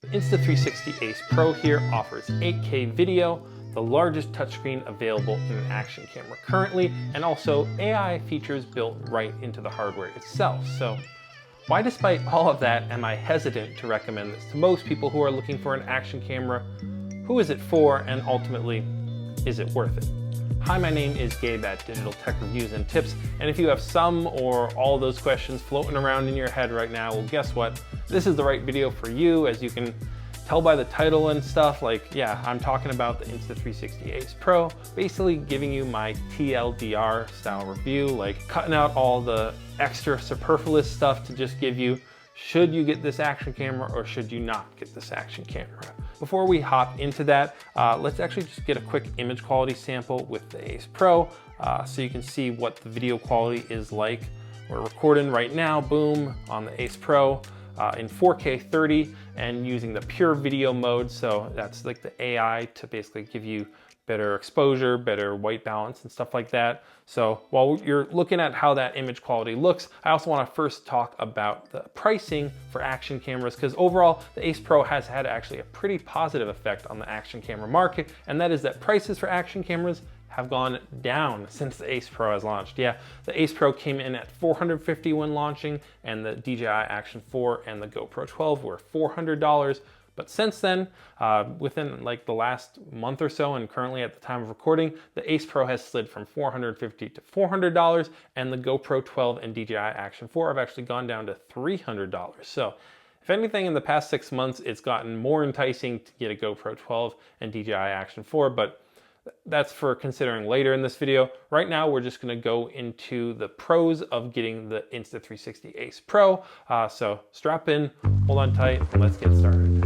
The Insta360 Ace Pro here offers 8K video, the largest touchscreen available in an action camera currently, and also AI features built right into the hardware itself. So why, despite all of that, am I hesitant to recommend this to most people who are looking for an action camera? Who is it for, and ultimately, is it worth it? Hi, my name is Gabe at Digital Tech Reviews and Tips, and if you have some or all those questions floating around in your head right now, well, guess what? This is the right video for you. As you can tell by the title and stuff, yeah, I'm talking about the Insta360 Ace Pro, basically giving you my TLDR style review, cutting out all the extra superfluous stuff to just give you, should you get this action camera or should you not get this action camera? Before we hop into that, let's actually just get a quick image quality sample with the Ace Pro so you can see what the video quality is like. We're recording right now, boom, on the Ace Pro in 4K 30 and using the pure video mode. So that's like the AI to basically give you better exposure, better white balance and stuff like that. So while you're looking at how that image quality looks, I also want to first talk about the pricing for action cameras, because overall the Ace Pro has had actually a pretty positive effect on the action camera market, and that is that prices for action cameras have gone down since the Ace Pro has launched. Yeah, the Ace Pro came in at $450 when launching, and the DJI Action 4 and the GoPro 12 were $400. But since then, within the last month or so, and currently at the time of recording, the Ace Pro has slid from $450 to $400, and the GoPro 12 and DJI Action 4 have actually gone down to $300. So if anything, in the past 6 months, it's gotten more enticing to get a GoPro 12 and DJI Action 4, but that's for considering later in this video. Right now, we're just gonna go into the pros of getting the Insta360 Ace Pro. So strap in, hold on tight, and let's get started.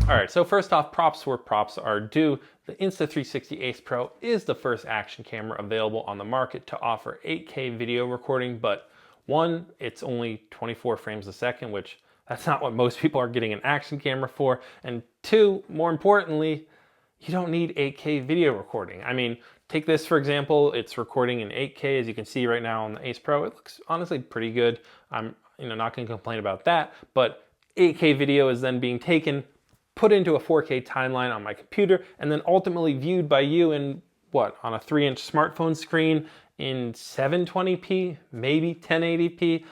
All right, so first off, props where props are due. The Insta360 Ace Pro is the first action camera available on the market to offer 8K video recording, but one, it's only 24 frames a second, which that's not what most people are getting an action camera for. And two, more importantly, you don't need 8K video recording. I mean, take this for example, it's recording in 8K, as you can see right now on the Ace Pro. It looks honestly pretty good. I'm not gonna complain about that, but 8K video is then being taken, put into a 4K timeline on my computer, and then ultimately viewed by you in on a 3-inch smartphone screen in 720p, maybe 1080p.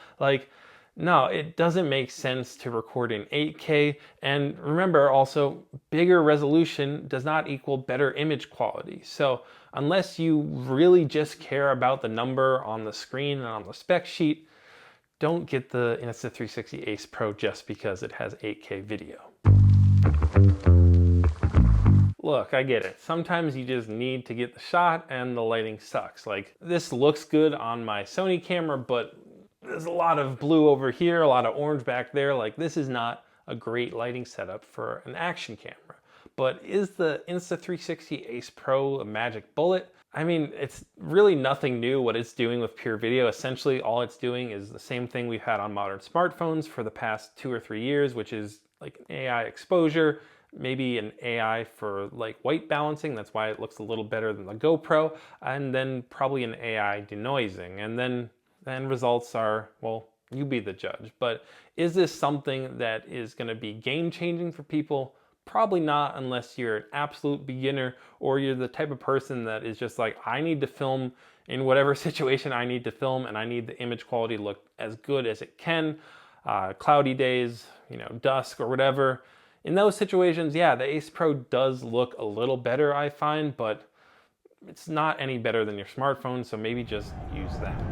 No, it doesn't make sense to record in 8K. And remember also, bigger resolution does not equal better image quality. So unless you really just care about the number on the screen and on the spec sheet, don't get the Insta360 Ace Pro just because it has 8K video. Look, I get it. Sometimes you just need to get the shot and the lighting sucks. This looks good on my Sony camera, but there's a lot of blue over here, a lot of orange back there. This is not a great lighting setup for an action camera. But is the Insta360 Ace Pro a magic bullet? I mean, it's really nothing new what it's doing with pure video. Essentially, all it's doing is the same thing we've had on modern smartphones for the past 2 or 3 years, which is an AI exposure, maybe an AI for white balancing. That's why it looks a little better than the GoPro. And then probably an AI denoising. And then the end results are, well, you be the judge. But is this something that is gonna be game-changing for people? Probably not, unless you're an absolute beginner or you're the type of person that is just I need to film in whatever situation I need to film, and I need the image quality to look as good as it can. Cloudy days, dusk or whatever. In those situations, yeah, the Ace Pro does look a little better, I find, but it's not any better than your smartphone, so maybe just use that.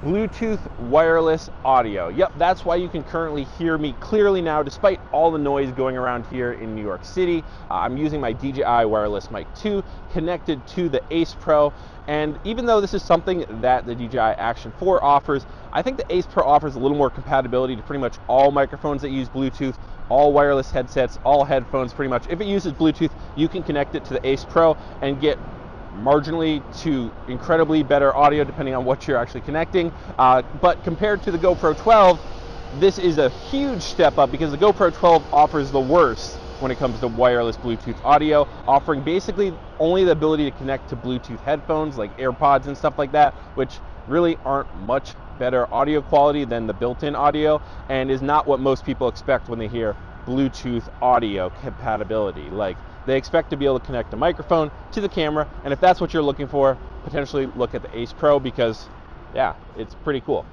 Bluetooth wireless audio. Yep, that's why you can currently hear me clearly now, despite all the noise going around here in New York City. I'm using my DJI wireless mic 2 connected to the Ace Pro, and even though this is something that the DJI Action 4 offers, I think the Ace Pro offers a little more compatibility to pretty much all microphones that use Bluetooth, all wireless headsets, all headphones pretty much. If it uses Bluetooth, you can connect it to the Ace Pro and get marginally to incredibly better audio depending on what you're actually connecting. But compared to the GoPro 12, this is a huge step up because the GoPro 12 offers the worst when it comes to wireless Bluetooth audio, offering basically only the ability to connect to Bluetooth headphones like AirPods and stuff like that, which really aren't much better audio quality than the built-in audio, and is not what most people expect when they hear Bluetooth audio compatibility. Like, they expect to be able to connect a microphone to the camera, and if that's what you're looking for, potentially look at the Ace Pro, because yeah, it's pretty cool.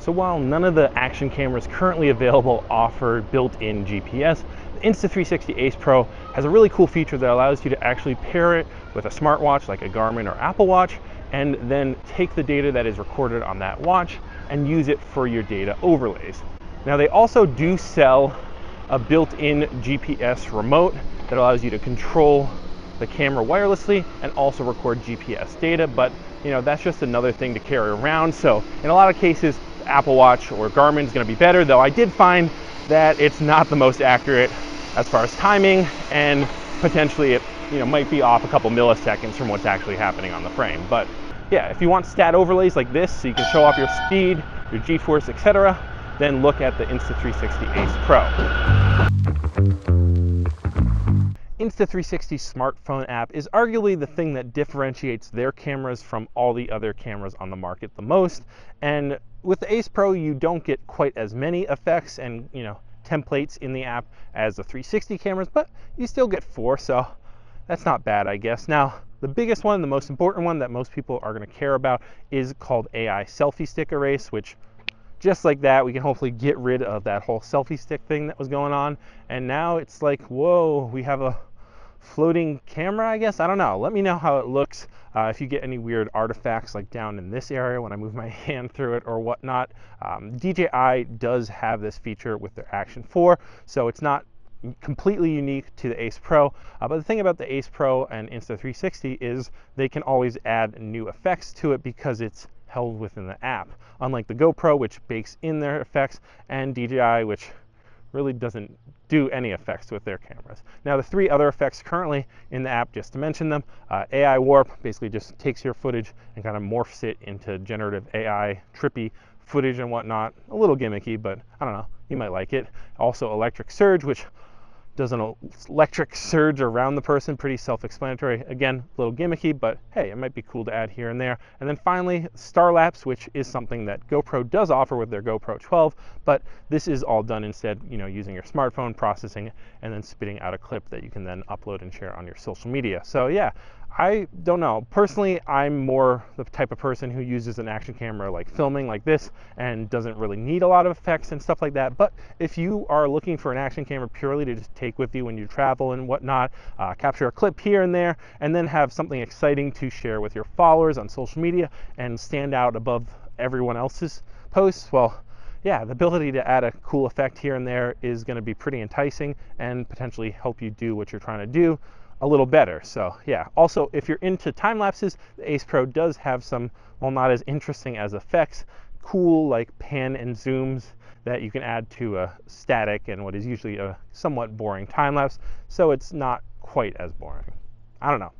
So while none of the action cameras currently available offer built-in GPS, the Insta360 Ace Pro has a really cool feature that allows you to actually pair it with a smartwatch like a Garmin or Apple Watch, and then take the data that is recorded on that watch and use it for your data overlays. Now, they also do sell a built-in GPS remote that allows you to control the camera wirelessly and also record GPS data, but you know, that's just another thing to carry around. So in a lot of cases, Apple Watch or Garmin is going to be better, though I did find that it's not the most accurate as far as timing, and potentially it, you know, might be off a couple milliseconds from what's actually happening on the frame. But yeah, if you want stat overlays like this so you can show off your speed, your G-force, etc., then look at the Insta360 Ace Pro. Insta360 smartphone app is arguably the thing that differentiates their cameras from all the other cameras on the market the most. And with the Ace Pro, you don't get quite as many effects and, you know, templates in the app as the 360 cameras, but you still get 4, so that's not bad, I guess. Now, the biggest one, the most important one that most people are going to care about is called AI selfie stick erase, which just like that, we can hopefully get rid of that whole selfie stick thing that was going on. And now it's like, whoa, we have a floating camera, I guess. I don't know. Let me know how it looks. If you get any weird artifacts like down in this area when I move my hand through it or whatnot. DJI does have this feature with their Action 4, so it's not completely unique to the Ace Pro. But the thing about the Ace Pro and Insta360 is they can always add new effects to it because it's held within the app. Unlike the GoPro, which bakes in their effects, and DJI, which really doesn't do any effects with their cameras. Now, the 3 other effects currently in the app, just to mention them, AI Warp basically just takes your footage and kind of morphs it into generative AI, trippy footage and whatnot. A little gimmicky, but I don't know, you might like it. Also, Electric Surge, which does an electric surge around the person, pretty self-explanatory. Again, a little gimmicky, but hey, it might be cool to add here and there. And then finally, Star Lapse, which is something that GoPro does offer with their GoPro 12, but this is all done instead, you know, using your smartphone, processing it, and then spitting out a clip that you can then upload and share on your social media. So yeah, I don't know. Personally, I'm more the type of person who uses an action camera like filming like this and doesn't really need a lot of effects and stuff like that. But if you are looking for an action camera purely to just take with you when you travel and whatnot, capture a clip here and there, and then have something exciting to share with your followers on social media and stand out above everyone else's posts, well, yeah, the ability to add a cool effect here and there is going to be pretty enticing and potentially help you do what you're trying to do a little better. So yeah, also if you're into time lapses, the Ace Pro does have some, well, not as interesting as effects, cool like pan and zooms that you can add to a static and what is usually a somewhat boring time lapse, so it's not quite as boring. I don't know.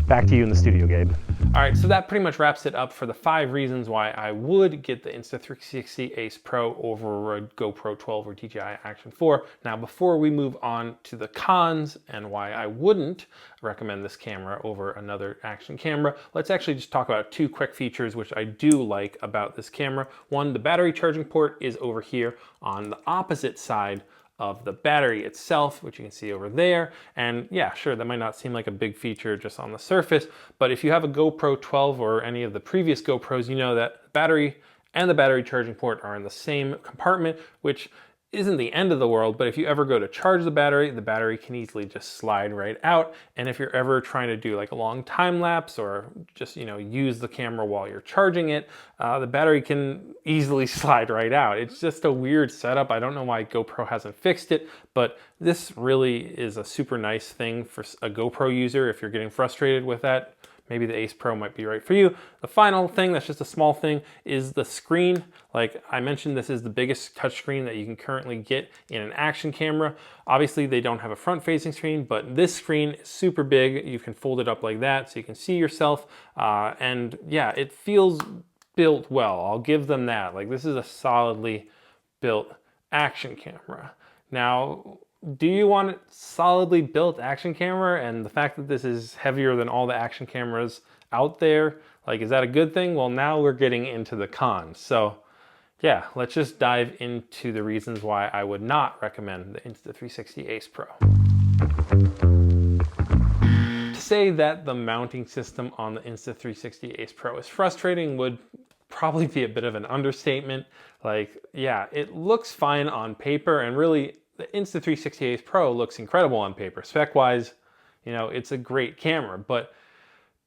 Back to you in the studio, Gabe. All right, so that pretty much wraps it up for the 5 reasons why I would get the Insta360 Ace Pro over a GoPro 12 or DJI Action 4. Now, before we move on to the cons and why I wouldn't recommend this camera over another action camera, let's actually just talk about 2 quick features which I do like about this camera. One, the battery charging port is over here on the opposite side of the battery itself, which you can see over there. And yeah, sure, that might not seem like a big feature just on the surface, but if you have a GoPro 12 or any of the previous GoPros, you know that the battery and the battery charging port are in the same compartment, which isn't the end of the world, but if you ever go to charge the battery can easily just slide right out. And if you're ever trying to do like a long time lapse or just, you know, use the camera while you're charging it, the battery can easily slide right out. It's just a weird setup. I don't know why GoPro hasn't fixed it, but this really is a super nice thing for a GoPro user. If you're getting frustrated with that, maybe the Ace Pro might be right for you. The final thing, that's just a small thing, is the screen. Like I mentioned, this is the biggest touchscreen that you can currently get in an action camera. Obviously, they don't have a front-facing screen, but this screen is super big. You can fold it up like that so you can see yourself. And yeah, it feels built well. I'll give them that. Like this is a solidly built action camera. Now, do you want a solidly built action camera? And the fact that this is heavier than all the action cameras out there, like, is that a good thing? Well, now we're getting into the cons. So yeah, let's just dive into the reasons why I would not recommend the Insta360 Ace Pro. To say that the mounting system on the Insta360 Ace Pro is frustrating would probably be a bit of an understatement. Like, yeah, it looks fine on paper, and really the Insta360 Ace Pro looks incredible on paper. Spec-wise, you know, it's a great camera, but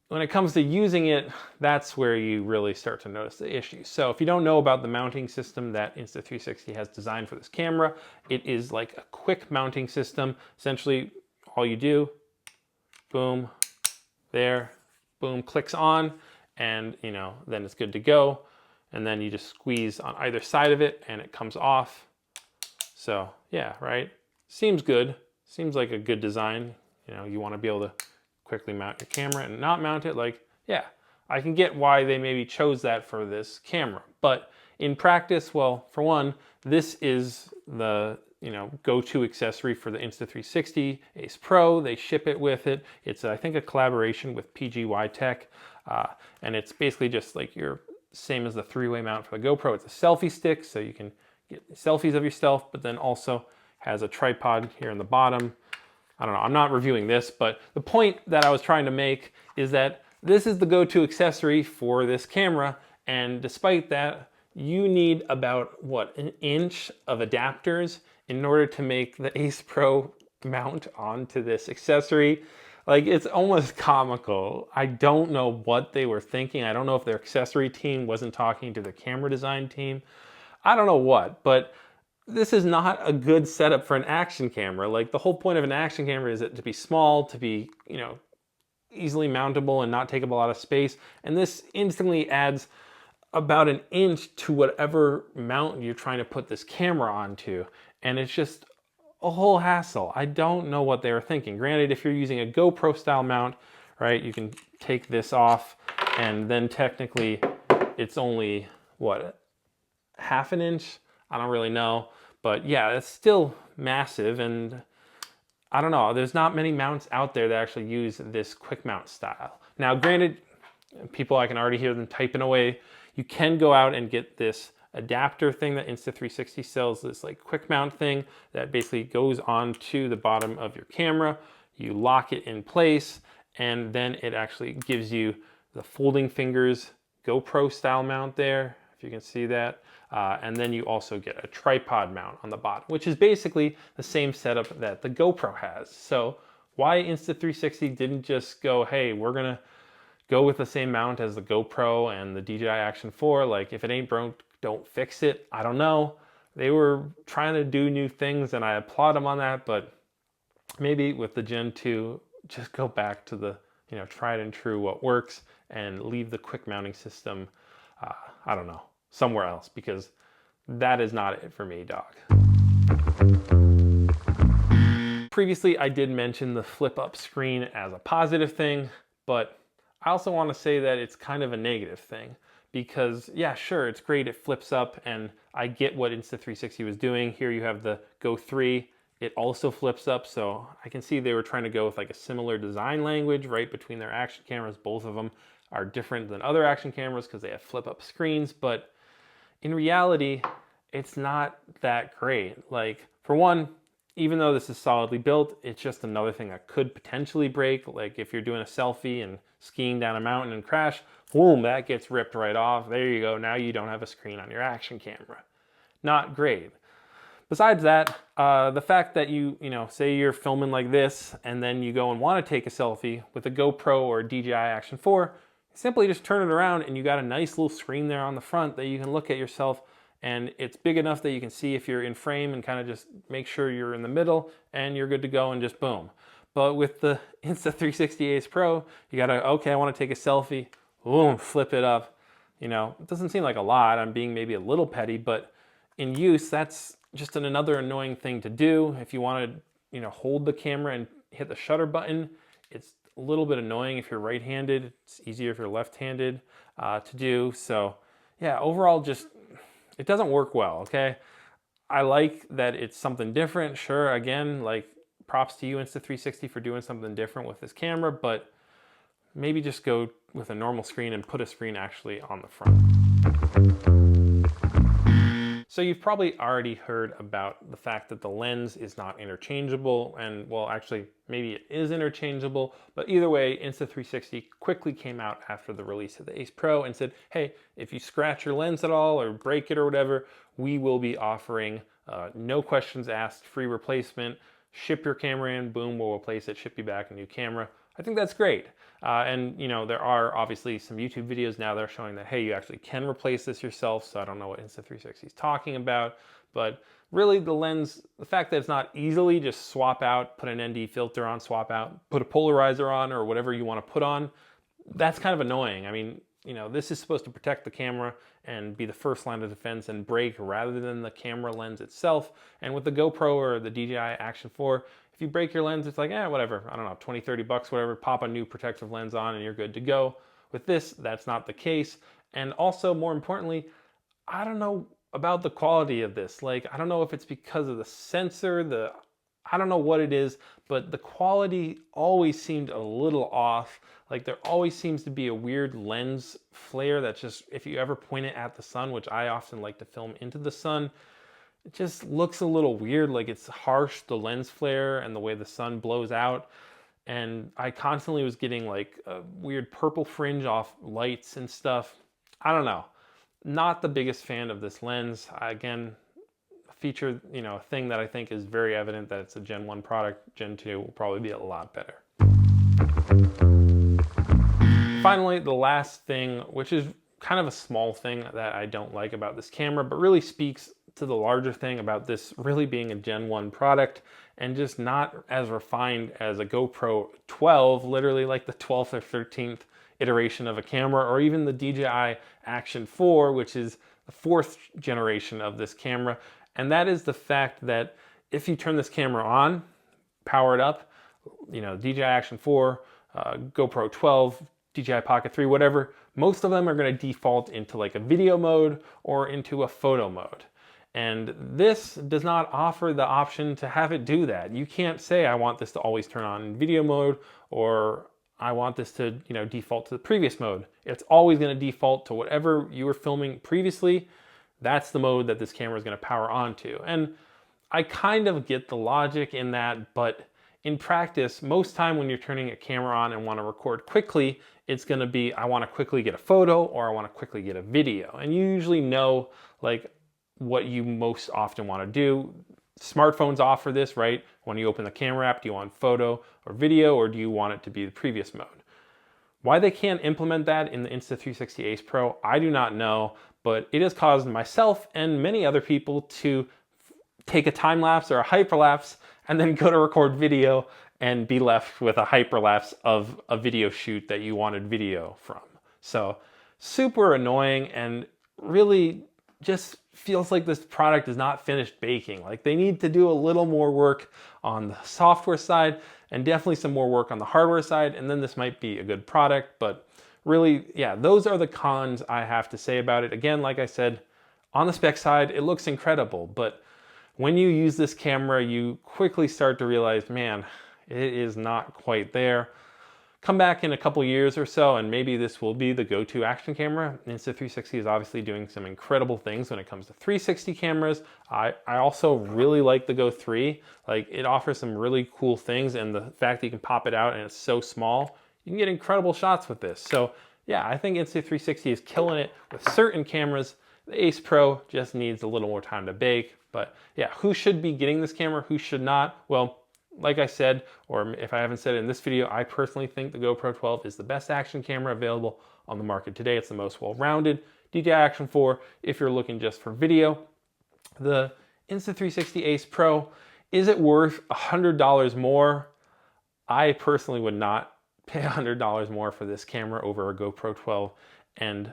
when it comes to using it, that's where you really start to notice the issues. So if you don't know about the mounting system that Insta360 has designed for this camera, it is like a quick mounting system. Essentially, all you do, boom, there, boom, clicks on, and you know, then it's good to go. And then you just squeeze on either side of it and it comes off. So yeah, right? Seems good. Seems like a good design. You know, you want to be able to quickly mount your camera and not mount it. Like, yeah, I can get why they maybe chose that for this camera. But in practice, well, for one, this is the, you know, go-to accessory for the Insta360 Ace Pro. They ship it with it. It's, I think, a collaboration with PGY Tech. And it's basically just like your same as the three-way mount for the GoPro. It's a selfie stick, so you can get selfies of yourself, but then also has a tripod here in the bottom. I don't know, I'm not reviewing this, but the point that I was trying to make is that this is the go-to accessory for this camera, and despite that, you need about, what, an inch of adapters in order to make the Ace Pro mount onto this accessory. Like, it's almost comical. I don't know what they were thinking. I don't know if their accessory team wasn't talking to the camera design team. I don't know what, but this is not a good setup for an action camera. Like, the whole point of an action camera is to be small, to be, you know, easily mountable and not take up a lot of space. And this instantly adds about an inch to whatever mount you're trying to put this camera onto. And it's just a whole hassle. I don't know what they were thinking. Granted, if you're using a GoPro style mount, right, you can take this off and then technically it's only, what, half an inch? I don't really know, but yeah, it's still massive, and I don't know, there's not many mounts out there that actually use this quick mount style. Now, granted, people, I can already hear them typing away. You can go out and get this adapter thing that Insta360 sells, this like quick mount thing that basically goes onto the bottom of your camera. You lock it in place, and then it actually gives you the folding fingers GoPro style mount there, if you can see that. And then you also get a tripod mount on the bottom, which is basically the same setup that the GoPro has. So why Insta360 didn't just go, hey, we're gonna go with the same mount as the GoPro and the DJI Action 4, like, if it ain't broke, don't fix it. I don't know. They were trying to do new things, and I applaud them on that, but maybe with the Gen 2, just go back to the, you know, tried and true what works, and leave the quick mounting system, I don't know, somewhere else, because that is not it for me, dog. Previously, I did mention the flip up screen as a positive thing, but I also want to say that it's kind of a negative thing, because yeah, sure, it's great, it flips up, and I get what Insta360 was doing. Here you have the Go 3, it also flips up, so I can see they were trying to go with like a similar design language, right, between their action cameras. Both of them are different than other action cameras because they have flip up screens, but in reality, it's not that great. Like, for one, even though this is solidly built, it's just another thing that could potentially break. Like, if you're doing a selfie and skiing down a mountain and crash, boom, that gets ripped right off. There you go. Now you don't have a screen on your action camera. Not great. Besides that, the fact that you know, say you're filming like this and then you go and want to take a selfie with a GoPro or a DJI Action 4, simply just turn it around and you got a nice little screen there on the front that you can look at yourself, and it's big enough that you can see if you're in frame and kind of just make sure you're in the middle and you're good to go, and just boom. But with the Insta360 Ace Pro, you gotta, okay, I want to take a selfie, boom, flip it up. You know, it doesn't seem like a lot. I'm being maybe a little petty, but in use, that's just another annoying thing to do. If you want to, you know, hold the camera and hit the shutter button, it's a little bit annoying if you're right-handed. It's easier if you're left-handed to do. So yeah, overall, just, it doesn't work well, okay? I like that it's something different. Sure, again, like props to you, Insta360, for doing something different with this camera, but maybe just go with a normal screen and put a screen actually on the front. So you've probably already heard about the fact that the lens is not interchangeable, and well, actually, maybe it is interchangeable, but either way, Insta360 quickly came out after the release of the Ace Pro and said, hey, if you scratch your lens at all or break it or whatever, we will be offering no questions asked, free replacement, ship your camera in, boom, we'll replace it, ship you back a new camera. I think that's great. And you know, there are obviously some YouTube videos now that are showing that, hey, you actually can replace this yourself. So I don't know what Insta360 is talking about, but really the lens, the fact that it's not easily just swap out, put an ND filter on, swap out, put a polarizer on or whatever you want to put on, that's kind of annoying. I mean, you know, this is supposed to protect the camera and be the first line of defense and break rather than the camera lens itself. And with the GoPro or the DJI Action 4, if you break your lens, it's like, whatever, I don't know, 20, 30 bucks, whatever, pop a new protective lens on and you're good to go. With this, that's not the case. And also, more importantly, I don't know about the quality of this. Like, I don't know if it's because of the sensor, I don't know what it is, but the quality always seemed a little off. Like, there always seems to be a weird lens flare that's just, if you ever point it at the sun, which I often like to film into the sun, it just looks a little weird. Like, it's harsh, the lens flare and the way the sun blows out. And I constantly was getting like a weird purple fringe off lights and stuff. I don't know. Not the biggest fan of this lens. Again, feature, you know, a thing that I think is very evident that it's a Gen 1 product. Gen 2 will probably be a lot better. Finally, the last thing, which is kind of a small thing that I don't like about this camera, but really speaks to the larger thing about this really being a Gen 1 product and just not as refined as a GoPro 12, literally like the 12th or 13th iteration of a camera, or even the DJI Action 4, which is the 4th generation of this camera. And that is the fact that if you turn this camera on, power it up, you know, DJI Action 4, GoPro 12, DJI Pocket 3, whatever, most of them are going to default into like a video mode or into a photo mode. And this does not offer the option to have it do that. You can't say, I want this to always turn on in video mode, or I want this to, you know, default to the previous mode. It's always going to default to whatever you were filming previously. That's the mode that this camera is going to power onto. And I kind of get the logic in that, but in practice, most time when you're turning a camera on and want to record quickly, it's going to be, I want to quickly get a photo or I want to quickly get a video. And you usually know like what you most often want to do. Smartphones offer this, right? When you open the camera app, do you want photo or video, or do you want it to be the previous mode? Why they can't implement that in the Insta360 Ace Pro, I do not know, but it has caused myself and many other people to take a time lapse or a hyperlapse and then go to record video and be left with a hyperlapse of a video shoot that you wanted video from. So super annoying, and really just feels like this product is not finished baking. Like, they need to do a little more work on the software side and definitely some more work on the hardware side, and then this might be a good product. But really, yeah, those are the cons I have to say about it. Again, like I said, on the spec side, it looks incredible, but when you use this camera, you quickly start to realize, man, it is not quite there. Come back in a couple years or so, and maybe this will be the go-to action camera. Insta360 is obviously doing some incredible things when it comes to 360 cameras. I also really like the Go 3. Like, it offers some really cool things, and the fact that you can pop it out and it's so small, you can get incredible shots with this. So yeah, I think Insta360 is killing it with certain cameras. The Ace Pro just needs a little more time to bake. But yeah, who should be getting this camera? Who should not? Well, like I said, or if I haven't said it in this video, I personally think the GoPro 12 is the best action camera available on the market today. It's the most well-rounded. DJI Action 4, if you're looking just for video. The Insta360 Ace Pro, is it worth $100 more? I personally would not pay $100 more for this camera over a GoPro 12 and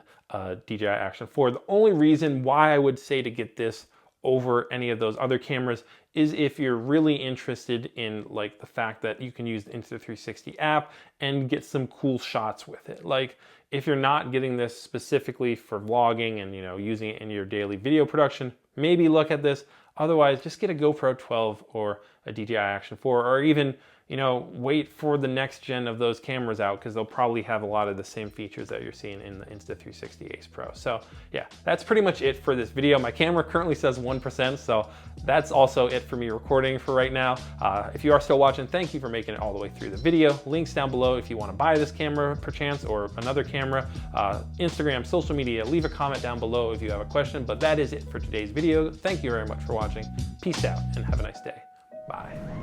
DJI Action 4. The only reason why I would say to get this over any of those other cameras is if you're really interested in like the fact that you can use the Insta360 app and get some cool shots with it. Like, if you're not getting this specifically for vlogging and, you know, using it in your daily video production, maybe look at this. Otherwise, just get a GoPro 12 or a DJI Action 4, or even, you know, wait for the next gen of those cameras out, because they'll probably have a lot of the same features that you're seeing in the Insta360 Ace Pro. So yeah, that's pretty much it for this video. My camera currently says 1%, so that's also it for me recording for right now. If you are still watching, thank you for making it all the way through the video. Links down below if you want to buy this camera perchance, or another camera, Instagram, social media. Leave a comment down below if you have a question, but that is it for today's video. Thank you very much for watching. Peace out and have a nice day. Bye.